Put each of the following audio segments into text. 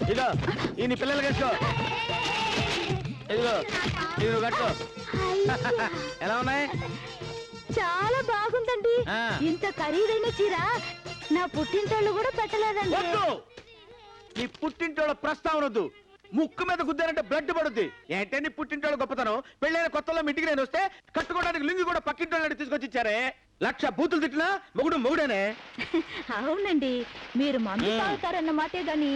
ఇదిగో ఈ నీ పిల్లలు కట్టుకో. ఇదిగో ఇది కట్టుకో. ఎలా ఉన్నాయి? చాలా బాగుందండి. ఇంత ఖరీదైన చీర నా పుట్టింటోళ్ళు కూడా పెట్టలేదండి. నీ పుట్టింటోళ్ళ ప్రస్తావన వద్దు. ముక్కు మీద గుద్దారంటే బ్లడ్ పడుద్ది. ఏంటే నీ పుట్టింటోళ్ళ గొప్పతనం? పెళ్ళైన కొత్తలో ఇంటికి నేను వస్తే కట్టుకోవడానికి లింగి కూడా పక్కింటోళ్ళని తీసుకొచ్చి ఇచ్చారే. 1,00,000 బూతులు తిట్టినా మొగుడేనే. అవునండి, మీరు మందు తాగుతారన్న మాటే గాని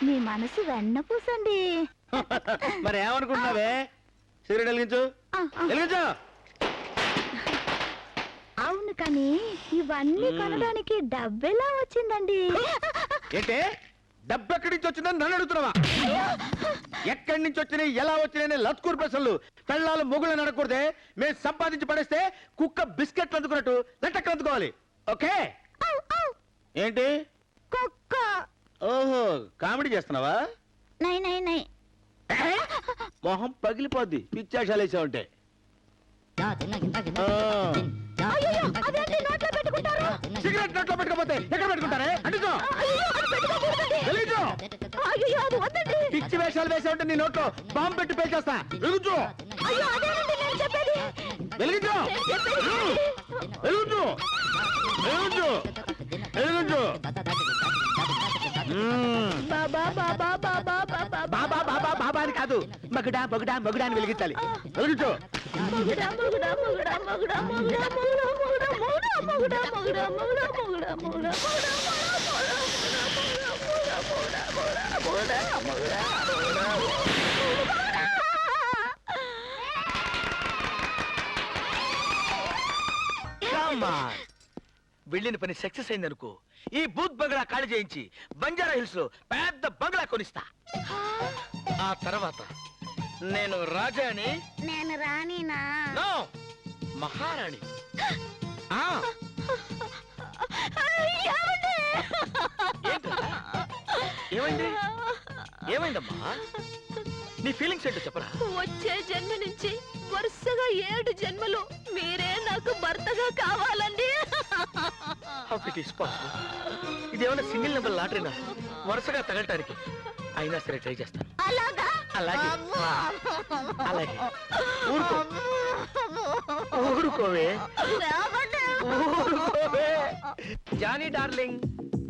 మీ మనసు వెన్నపూసండి. మరి ఏమనుకుంటున్నావే? సిగరెట్ వెలిగించు, వెలిగించు. అవును, కానీ ఇవన్నీ కొనడానికి డబ్బెలా వచ్చిందండి? ఏంటే డబ్బు ఎక్కడి నుంచి వచ్చిందని నన్ను అడుగుతున్నావా? ఎక్కడి నుంచి వచ్చినాయి, ఎలా వచ్చినాయి లత్కూరు ప్రశ్నలు. పెళ్ళాలు మొగుళ్ళని అడగకూడదే. మేము సంపాదించి పడేస్తే కుక్క బిస్కెట్లు అందుకున్నట్టు లెట్టెక్కలు అందుకోవాలి. ఓకే? ఏంటి కుక్క? ఓహో, కామెడీ చేస్తున్నావా? నై నై నై. మొహం పగిలిపోద్ది పిచ్చాశాలు వేసావుంటే. సిగరెట్ నోట్లో పెట్టుకోపోతే ఎక్కడ పెట్టుకుంటారే? అంటుకో. పిచ్చి వేషాలు వేసా ఉంటే నీ నోట్లో బాంబు పెట్టి పేల్చేస్తా. వెలుగుచు, వెలిగించు, వెలుగుచు, వెలుగుచు, వెలుగుచు. బాబా బాబా బాబా అని కాదు, మగుడా మగుడా మగుడా అని వెలిగించాలి. వెలుగుచు. వెళ్ళిన పని సక్సెస్ అయింది అనుకో. ఈ బూత్ బంగ్లా ఖాళీ చేయించి బంజారా హిల్స్ లో పెద్ద బంగ్లా కొనిస్తా. ఆ తర్వాత నేను రాజాని. నేను రాణినా? నో, మహారాణి. ఏమైంది? ఏమైందమ్మా? నీ ఫీలింగ్స్ ఏంటో చెప్పరా? వచ్చే జన్మ నుంచి వరుసగా 7 జన్మలు మీరే నాకు భర్తగా కావాలండి. ఇదేమన్నా సింగిల్ నెంబర్ లాటరీనా వరుసగా తగలటానికి? అయినా సరే ట్రై చేస్తాను. అలాగా? అలాగే అలాగే. ఊరుకో, ఊరుకోవే, ఊరుకోవే. జానీ డార్లింగ్,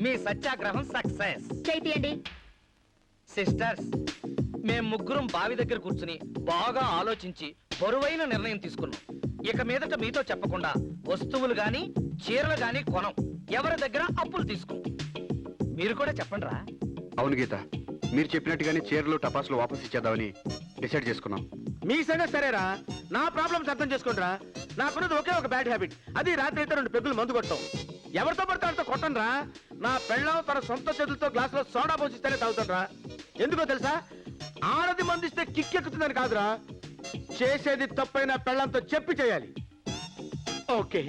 మీ సత్యాగ్రహం సక్సెస్. చేయండి సిస్టర్స్, మేం ముగ్గురం బావి దగ్గర కూర్చుని బాగా ఆలోచించి బరువైన నిర్ణయం తీసుకున్నాం. ఇక మీదట మీతో చెప్పకుండా వస్తువులు గాని చీరలు గాని కొనం. ఎవరి దగ్గర అప్పులు తీసుకోం. మీరు కూడా చెప్పండి రా. అవును గీత, మీరు చెప్పినట్టుగానే చీరలు టపాసులు వాపస్ ఇచ్చేద్దామని డిసైడ్ చేసుకున్నాం. మీ సంగతి సరేరా, నా ప్రాబ్లమ్స్ అర్థం చేసుకుంటారా. నాకున్నది ఒకే ఒక బ్యాడ్ హ్యాబిట్, అది రాత్రి అయితే 2 పెగ్గులు మందు కొట్టం. ఎవరితో పడితే అంత కొట్టనరా. నా పెళ్ళం తన సొంత చేతులతో గ్లాసులో సోడా పోసిస్తేనే తాగుతానరా. ఎందుకో తెలుసా? ఆడది మందిస్తే కిక్కెక్కుతుందని కాదురా, చేసేది తప్పైన పెళ్ళంతో చెప్పి చేయాలి. ఓకే,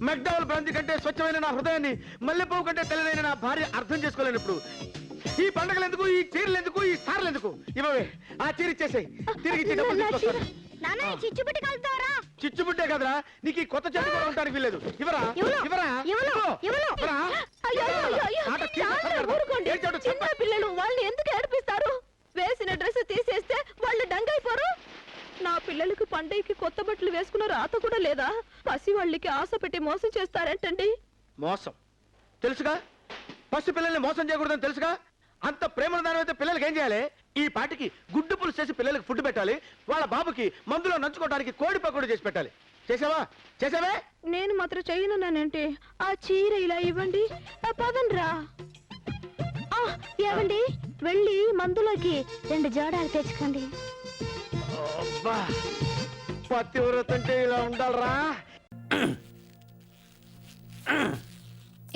మెక్డవల్ బ్రాంతి కంటే స్వచ్ఛమైన నా హృదయాన్ని మల్లెపువ్వు కంటే తెల్లదైన నా భార్య అర్థం చేసుకోలేనప్పుడు ఈ పండుగలు ఎందుకు, ఈ చీరలు ఎందుకు, ఈ సార్లు ఎందుకు? ఇవ్వవే, ఆ చీర ఇచ్చేసాయి. తిరిగి చిచ్చుబుట్టే కదరా, నీకు ఈ కొత్త చెట్టు కూడా ఉండడానికి వీల్లేదు. ఇవరా ఇవరా చిన్న పిల్లలు వాళ్ళని ఎందుకు ఏడిపిస్తారు? వేసిన డ్రెస్ తీసేస్తే వాళ్ళు డంగైపోరు. నా పిల్లలకి పండగకి కొత్త బట్టలు వేసుకున్న రాత కూడా లేదా? పసి వాళ్ళకి ఆశ పెట్టి మోసం చేస్తారేంటండి? మోసం తెలుసుగా, పసి పిల్లల్ని మోసం చేయకూడదని తెలుసుగా. అంత ప్రేమల దాని అయితే పిల్లలకి ఏం చేయాలి? ఈ పాటికి గుడ్డు పులుసు చేసి పిల్లలకి ఫుడ్ పెట్టాలి. వాళ్ళ బాబుకి మందులో నంచుకోవడానికి కోడి పకోడీ చేసి పెట్టాలి. చేసావా? చేసావే? నేను మాత్రం చేయనున్నానంటే ఆ చీర ఇలా ఇవ్వండి, పదండ్రా. ఏవండి, వెళ్ళి మందులోకి 2 జోడాలు తెచ్చుకోండి. పతివ్రత అంటే ఇలా ఉండాలరా.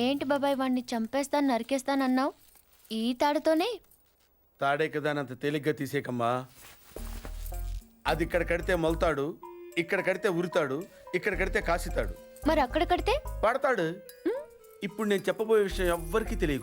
ఏంటి బాబాయ్, వాడిని చంపేస్తాను నరికేస్తానన్నావు? ఈ తాడుతోనే? తాడే కదా అంత తేలిగ్గా తీసేకమ్మా. అది ఇక్కడ కడితే మొలతాడు, ఇక్కడ కడితే ఉరితాడు, ఇక్కడ కడితే కాసితాడు. మరి అక్కడ కడితే పడతాడు. ఇప్పుడు నేను చెప్పబోయే విషయం ఎవ్వరికీ తెలియదు.